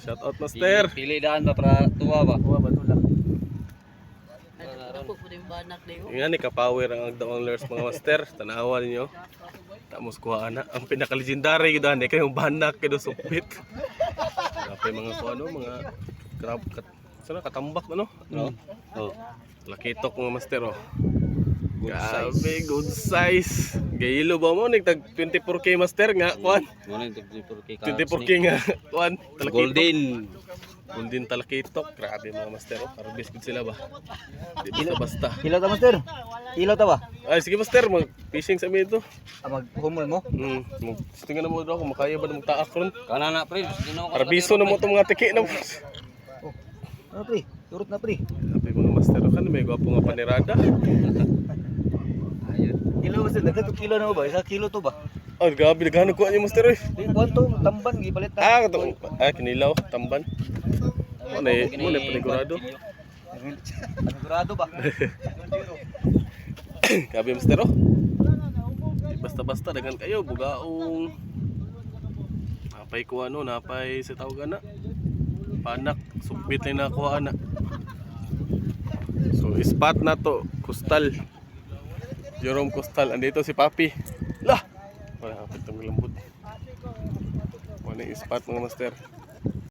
Shout out master. Pili daan ba para tuwa ba? Tuwa ba tulak? Ako po yung banak na yun. Nga ni ka-power ang Agdaonglers mga master. Tanawa ninyo. Tamos kuha na. Ang pinaka-legendary gid ani kay yung banak kay do supit. Napay mga kuha no, mga crab sana katambak ano? No. Oh. Lakitok mga master oh. Grabe, good size. Gayilo ba mo nagtag 24k master nga kuan. Mo na 24k ka. 24k nga kuan. Golden. Golden talakitok. Grabe mga master oh. Harvest gud sila ba. Di basta basta. Ilaw ta master. Ilaw ta ba? Ay sige master, mag-fishing sa amin ito. Maghumol mo. Tingnan mo daw kung makaya ba ng taak ron. Kana na pre. Arbiso na mo itong mga tiki na. Ano pre? Turot na pre. Sabi mga master, kan may gwapo nga panirada. Kilo master, nagkatong kilo na mo ba? 1 kilo to ba? Oh, gabi naghanap ko niya master eh. Di kuan to, tamban gipalit ta. Katong kinilaw, tamban. Mo na panigurado. Sigurado ba? Gabi master oh. Basta-basta dagan kayo bugaong. Napay ko ano, napay sa tawagan na. Panak, submit na nakuha na. So, spot na to, Kustal. Jerome Kustal. Andito si Papi. Lah! Wala kapit ang lambot. Wala yung spot mga master.